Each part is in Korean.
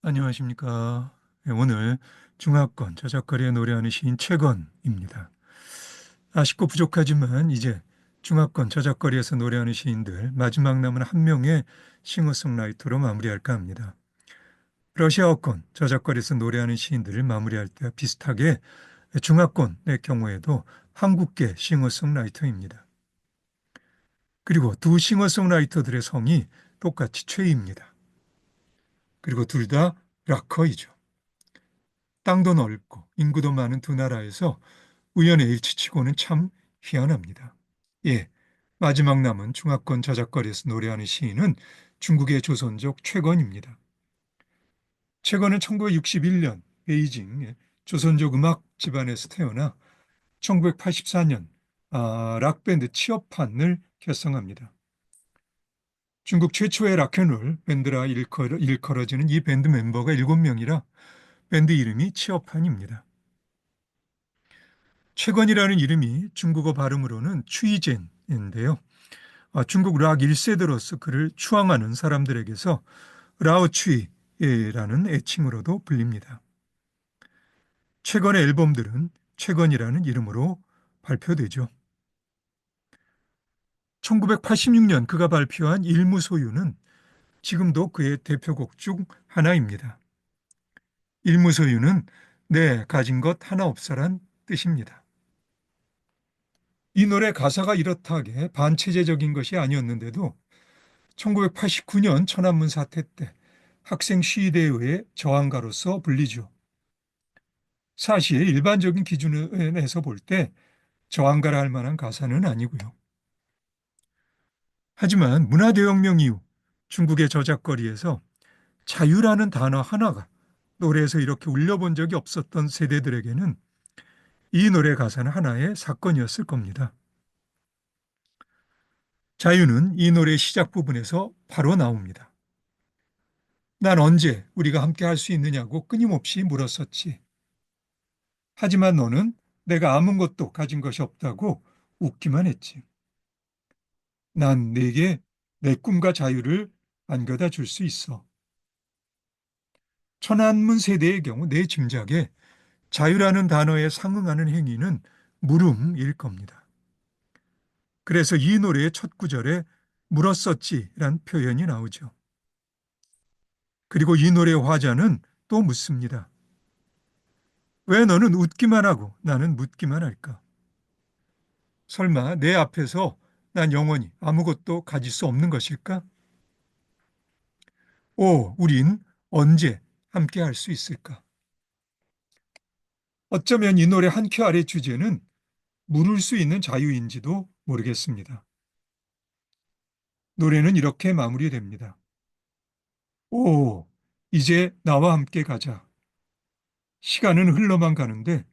안녕하십니까. 네, 오늘 중화권 저작거리에 노래하는 시인 최건입니다. 아쉽고 부족하지만 이제 중화권 저작거리에서 노래하는 시인들 마지막 남은 한 명의 싱어송라이터로 마무리할까 합니다. 러시아어권 저작거리에서 노래하는 시인들을 마무리할 때와 비슷하게 중화권의 경우에도 한국계 싱어송라이터입니다. 그리고 두 싱어송라이터들의 성이 똑같이 최입니다. 그리고 둘 다 락커이죠. 땅도 넓고 인구도 많은 두 나라에서 우연의 일치치고는 참 희한합니다. 예, 마지막 남은 중화권 저작거리에서 노래하는 시인은 중국의 조선족 최건입니다. 최건은 1961년 베이징 조선족 음악 집안에서 태어나 1984년 락밴드 취업판을 결성합니다. 중국 최초의 락앤롤 밴드라 일컬어지는 이 밴드 멤버가 7명이라 밴드 이름이 취업판입니다. 최건이라는 이름이 중국어 발음으로는 추이젠인데요. 중국 락 1세대로서 그를 추앙하는 사람들에게서 라오추이라는 애칭으로도 불립니다. 최건의 앨범들은 최건이라는 이름으로 발표되죠. 1986년 그가 발표한 일무소유는 지금도 그의 대표곡 중 하나입니다. 일무소유는 내 가진 것 하나 없어란 뜻입니다. 이 노래 가사가 이렇다하게 반체제적인 것이 아니었는데도 1989년 천안문 사태 때 학생 시위대에 의해 저항가로서 불리죠. 사실 일반적인 기준에서 볼 때 저항가라 할 만한 가사는 아니고요. 하지만 문화대혁명 이후 중국의 저작거리에서 자유라는 단어 하나가 노래에서 이렇게 울려본 적이 없었던 세대들에게는 이 노래 가사는 하나의 사건이었을 겁니다. 자유는 이 노래의 시작 부분에서 바로 나옵니다. 난 언제 우리가 함께 할 수 있느냐고 끊임없이 물었었지. 하지만 너는 내가 아무것도 가진 것이 없다고 웃기만 했지. 난 네게 내 꿈과 자유를 안겨다 줄 수 있어. 천안문 세대의 경우 내 짐작에 자유라는 단어에 상응하는 행위는 물음일 겁니다. 그래서 이 노래의 첫 구절에 물었었지란 표현이 나오죠. 그리고 이 노래의 화자는 또 묻습니다. 왜 너는 웃기만 하고 나는 묻기만 할까? 설마 내 앞에서 난 영원히 아무것도 가질 수 없는 것일까? 우린 언제 함께 할 수 있을까? 어쩌면 이 노래 한 큐 아래 주제는 물을 수 있는 자유인지도 모르겠습니다. 노래는 이렇게 마무리됩니다. 오, 이제 나와 함께 가자. 시간은 흘러만 가는데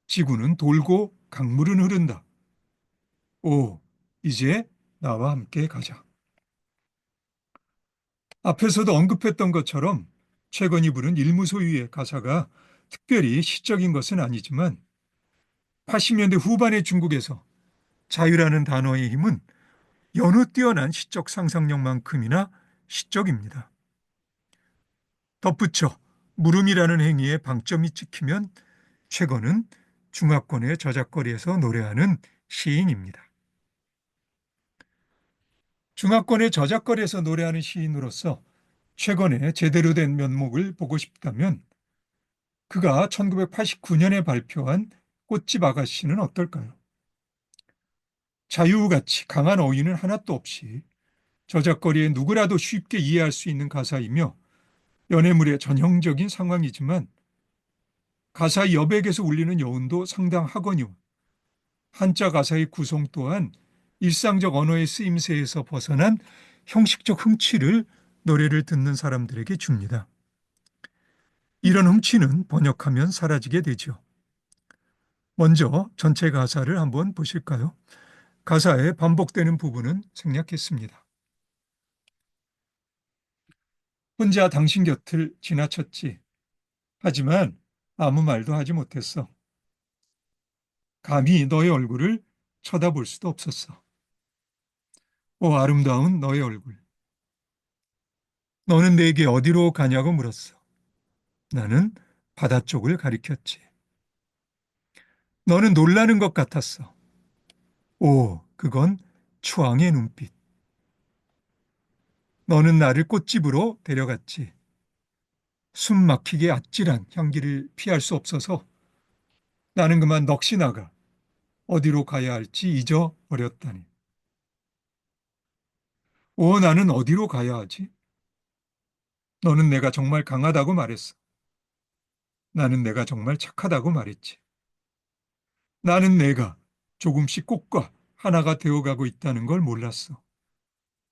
지구는 돌고 강물은 흐른다. 오, 이제 나와 함께 가자. 앞에서도 언급했던 것처럼 최건이 부른 일무소유의 가사가 특별히 시적인 것은 아니지만 80년대 후반의 중국에서 자유라는 단어의 힘은 여느 뛰어난 시적 상상력만큼이나 시적입니다. 덧붙여 물음이라는 행위에 방점이 찍히면 최건은 중화권의 저작거리에서 노래하는 시인입니다. 중화권의 저작거리에서 노래하는 시인으로서 최건의 제대로 된 면목을 보고 싶다면 그가 1989년에 발표한 꽃집 아가씨는 어떨까요? 자유같이 강한 어휘는 하나도 없이 저작거리에 누구라도 쉽게 이해할 수 있는 가사이며 연애물의 전형적인 상황이지만 가사 여백에서 울리는 여운도 상당하거니와 한자 가사의 구성 또한 일상적 언어의 쓰임새에서 벗어난 형식적 흥취를 노래를 듣는 사람들에게 줍니다. 이런 흥취는 번역하면 사라지게 되죠. 먼저 전체 가사를 한번 보실까요? 가사에 반복되는 부분은 생략했습니다. 혼자 당신 곁을 지나쳤지. 하지만 아무 말도 하지 못했어. 감히 너의 얼굴을 쳐다볼 수도 없었어. 아름다운 너의 얼굴. 너는 내게 어디로 가냐고 물었어. 나는 바다 쪽을 가리켰지. 너는 놀라는 것 같았어. 오, 그건 추앙의 눈빛. 너는 나를 꽃집으로 데려갔지. 숨 막히게 아찔한 향기를 피할 수 없어서 나는 그만 넋이 나가 어디로 가야 할지 잊어버렸다니. 오, 나는 어디로 가야 하지? 너는 내가 정말 강하다고 말했어. 나는 내가 정말 착하다고 말했지. 나는 내가 조금씩 꽃과 하나가 되어가고 있다는 걸 몰랐어.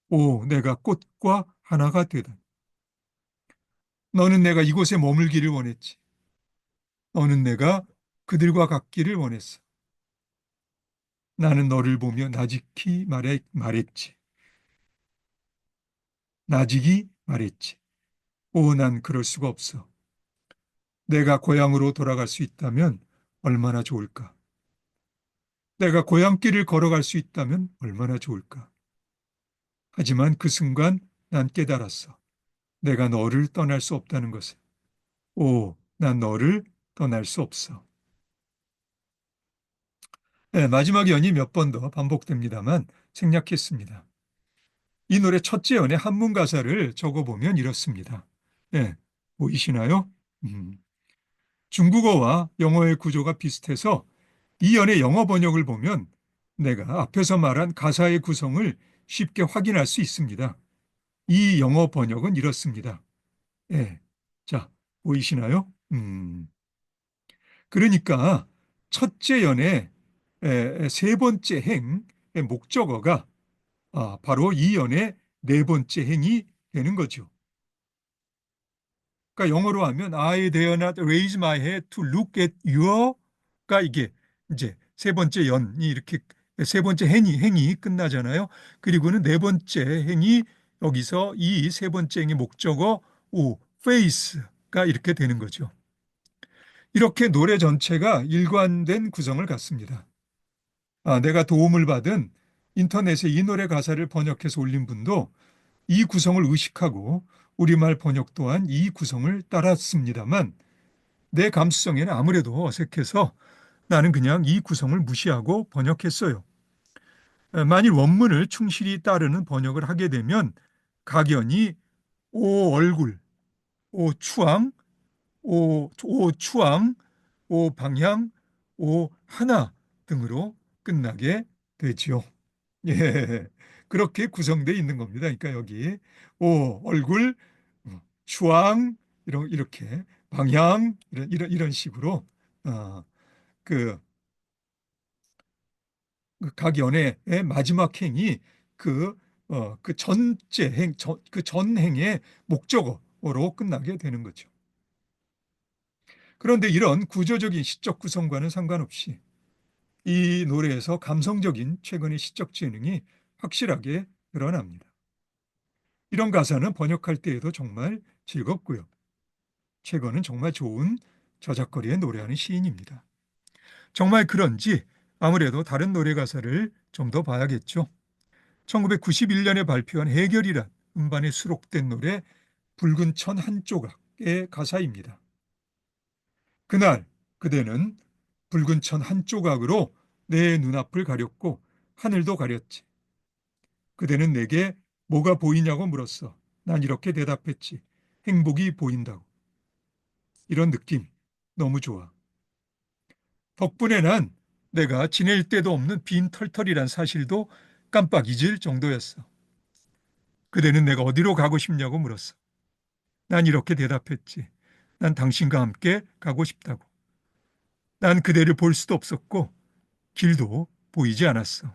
오, 내가 꽃과 하나가 되다. 너는 내가 이곳에 머물기를 원했지. 너는 내가 그들과 같기를 원했어. 나는 너를 보며 나직히 말했지. 나직이 말했지. 오, 난 그럴 수가 없어. 내가 고향으로 돌아갈 수 있다면 얼마나 좋을까. 내가 고향길을 걸어갈 수 있다면 얼마나 좋을까. 하지만 그 순간 난 깨달았어. 내가 너를 떠날 수 없다는 것을. 오, 난 너를 떠날 수 없어. 네, 마지막 연이 몇 번 더 반복됩니다만 생략했습니다. 이 노래 첫째 연의 한문 가사를 적어보면 이렇습니다. 네, 보이시나요? 음, 중국어와 영어의 구조가 비슷해서 이 연의 영어 번역을 보면 내가 앞에서 말한 가사의 구성을 쉽게 확인할 수 있습니다. 이 영어 번역은 이렇습니다. 예. 자, 보이시나요? 그러니까 첫째 연의 세 번째 행의 목적어가 바로 이 연의 네 번째 행이 되는 거죠. 그러니까 영어로 하면 I dare not raise my head to look at you가 이게 이제 세 번째 연이 이렇게 세 번째 행이 끝나잖아요. 그리고는 네 번째 행이 여기서 이 세 번째 행의 목적어 face가 이렇게 되는 거죠. 이렇게 노래 전체가 일관된 구성을 갖습니다. 내가 도움을 받은 인터넷에 이 노래 가사를 번역해서 올린 분도 이 구성을 의식하고 우리말 번역 또한 이 구성을 따랐습니다만 내 감수성에는 아무래도 어색해서 나는 그냥 이 구성을 무시하고 번역했어요. 만일 원문을 충실히 따르는 번역을 하게 되면 각연이 오 얼굴, 오 추앙, 오 추앙, 오 방향, 오 하나 등으로 끝나게 되지요. 예. 그렇게 구성되어 있는 겁니다. 그러니까 여기 오 얼굴, 추앙 이렇게 방향 이런 식으로 어, 그, 그 각연의 마지막 행이 그 전체 그 전행의 목적어로 끝나게 되는 거죠. 그런데 이런 구조적인 시적 구성과는 상관없이 이 노래에서 감성적인 최근의 시적 재능이 확실하게 드러납니다. 이런 가사는 번역할 때에도 정말 즐겁고요. 최근은 정말 좋은 저작거리에 노래하는 시인입니다. 정말 그런지 아무래도 다른 노래 가사를 좀 더 봐야겠죠. 1991년에 발표한 해결이란 음반에 수록된 노래 붉은 천 한 조각의 가사입니다. 그날 그대는 붉은 천 한 조각으로 내 눈앞을 가렸고 하늘도 가렸지. 그대는 내게 뭐가 보이냐고 물었어. 난 이렇게 대답했지. 행복이 보인다고. 이런 느낌 너무 좋아. 덕분에 난 내가 지낼 데도 없는 빈 털털이란 사실도 깜빡 잊을 정도였어. 그대는 내가 어디로 가고 싶냐고 물었어. 난 이렇게 대답했지. 난 당신과 함께 가고 싶다고. 난 그대를 볼 수도 없었고 길도 보이지 않았어.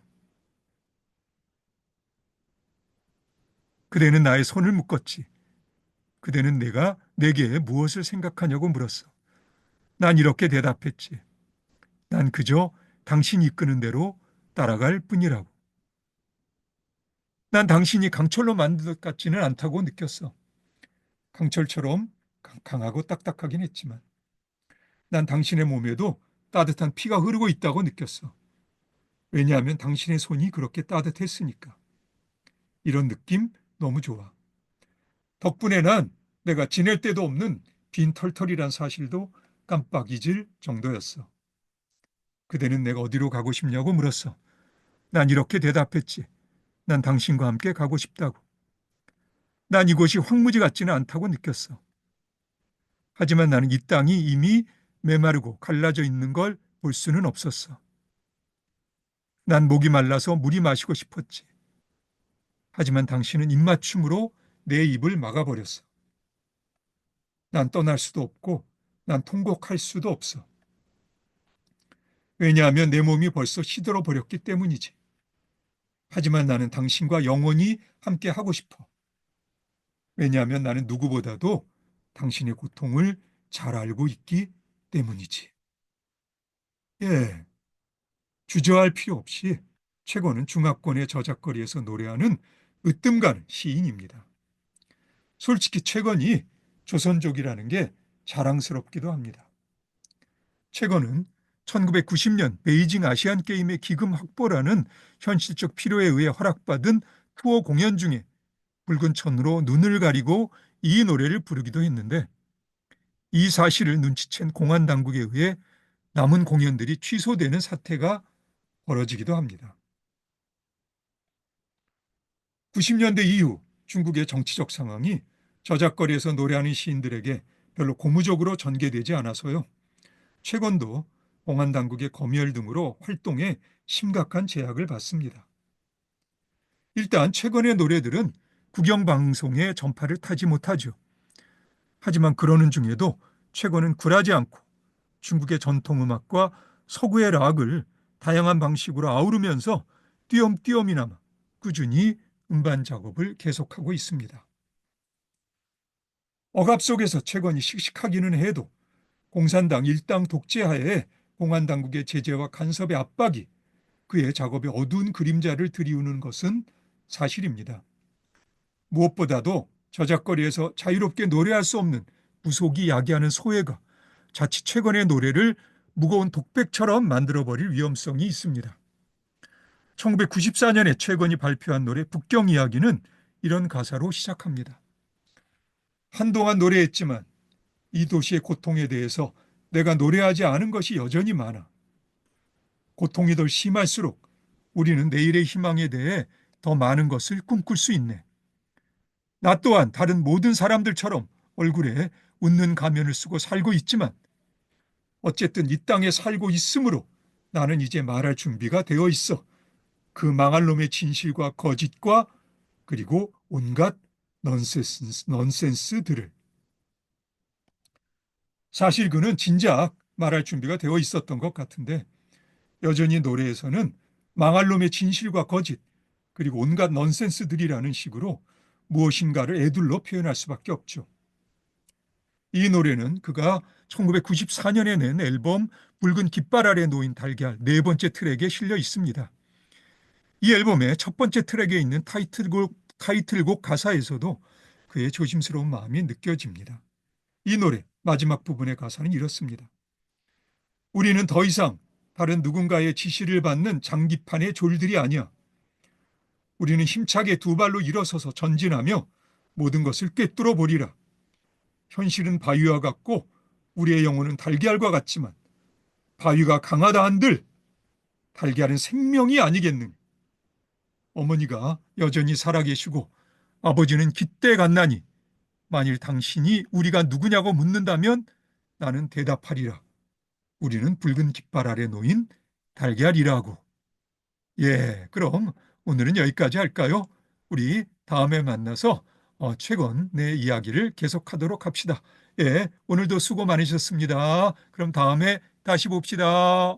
그대는 나의 손을 묶었지. 그대는 내게 무엇을 생각하냐고 물었어. 난 이렇게 대답했지. 난 그저 당신이 이끄는 대로 따라갈 뿐이라고. 난 당신이 강철로 만든 것 같지는 않다고 느꼈어. 강철처럼 강하고 딱딱하긴 했지만 난 당신의 몸에도 따뜻한 피가 흐르고 있다고 느꼈어. 왜냐하면 당신의 손이 그렇게 따뜻했으니까. 이런 느낌 너무 좋아. 덕분에 난 내가 지낼 데도 없는 빈 털털이란 사실도 깜빡 잊을 정도였어. 그대는 내가 어디로 가고 싶냐고 물었어. 난 이렇게 대답했지. 난 당신과 함께 가고 싶다고. 난 이곳이 황무지 같지는 않다고 느꼈어. 하지만 나는 이 땅이 이미 메마르고 갈라져 있는 걸 볼 수는 없었어. 난 목이 말라서 물이 마시고 싶었지. 하지만 당신은 입맞춤으로 내 입을 막아버렸어. 난 떠날 수도 없고 난 통곡할 수도 없어. 왜냐하면 내 몸이 벌써 시들어 버렸기 때문이지. 하지만 나는 당신과 영원히 함께 하고 싶어. 왜냐하면 나는 누구보다도 당신의 고통을 잘 알고 있기 때문이지. 예, 주저할 필요 없이 최고는 중화권의 저작거리에서 노래하는 으뜸가는 시인입니다. 솔직히 최건이 조선족이라는 게 자랑스럽기도 합니다. 최건은 1990년 베이징 아시안게임의 기금 확보라는 현실적 필요에 의해 허락받은 투어 공연 중에 붉은 천으로 눈을 가리고 이 노래를 부르기도 했는데 이 사실을 눈치챈 공안 당국에 의해 남은 공연들이 취소되는 사태가 벌어지기도 합니다. 90년대 이후 중국의 정치적 상황이 저작거리에서 노래하는 시인들에게 별로 고무적으로 전개되지 않아서요. 최건도 공안 당국의 검열 등으로 활동에 심각한 제약을 받습니다. 일단 최건의 노래들은 국영방송의 전파를 타지 못하죠. 하지만 그러는 중에도 최건은 굴하지 않고 중국의 전통음악과 서구의 락을 다양한 방식으로 아우르면서 띄엄띄엄이나마 꾸준히 음반 작업을 계속하고 있습니다. 억압 속에서 최건이 씩씩하기는 해도 공산당 일당 독재하에 공안당국의 제재와 간섭의 압박이 그의 작업에 어두운 그림자를 들이우는 것은 사실입니다. 무엇보다도 저작거리에서 자유롭게 노래할 수 없는 무속이 야기하는 소외가 자칫 최건의 노래를 무거운 독백처럼 만들어버릴 위험성이 있습니다. 1994년에 최건이 발표한 노래 북경 이야기는 이런 가사로 시작합니다. 한동안 노래했지만 이 도시의 고통에 대해서 내가 노래하지 않은 것이 여전히 많아. 고통이 더 심할수록 우리는 내일의 희망에 대해 더 많은 것을 꿈꿀 수 있네. 나 또한 다른 모든 사람들처럼 얼굴에 웃는 가면을 쓰고 살고 있지만 어쨌든 이 땅에 살고 있으므로 나는 이제 말할 준비가 되어 있어. 그 망할 놈의 진실과 거짓과 그리고 온갖 넌센스들을. 사실 그는 진작 말할 준비가 되어 있었던 것 같은데 여전히 노래에서는 망할 놈의 진실과 거짓 그리고 온갖 넌센스들이라는 식으로 무엇인가를 애둘러 표현할 수밖에 없죠. 이 노래는 그가 1994년에 낸 앨범 붉은 깃발 아래 놓인 달걀 네 번째 트랙에 실려 있습니다. 이 앨범의 첫 번째 트랙에 있는 타이틀곡 가사에서도 그의 조심스러운 마음이 느껴집니다. 이 노래 마지막 부분의 가사는 이렇습니다. 우리는 더 이상 다른 누군가의 지시를 받는 장기판의 졸들이 아니야. 우리는 힘차게 두 발로 일어서서 전진하며 모든 것을 꿰뚫어 보리라. 현실은 바위와 같고 우리의 영혼은 달걀과 같지만 바위가 강하다 한들 달걀은 생명이 아니겠느냐. 어머니가 여전히 살아계시고 아버지는 깃대 갔나니 만일 당신이 우리가 누구냐고 묻는다면 나는 대답하리라. 우리는 붉은 깃발 아래 놓인 달걀이라고. 예, 그럼 오늘은 여기까지 할까요? 우리 다음에 만나서 최건 내 이야기를 계속하도록 합시다. 예, 오늘도 수고 많으셨습니다. 그럼 다음에 다시 봅시다.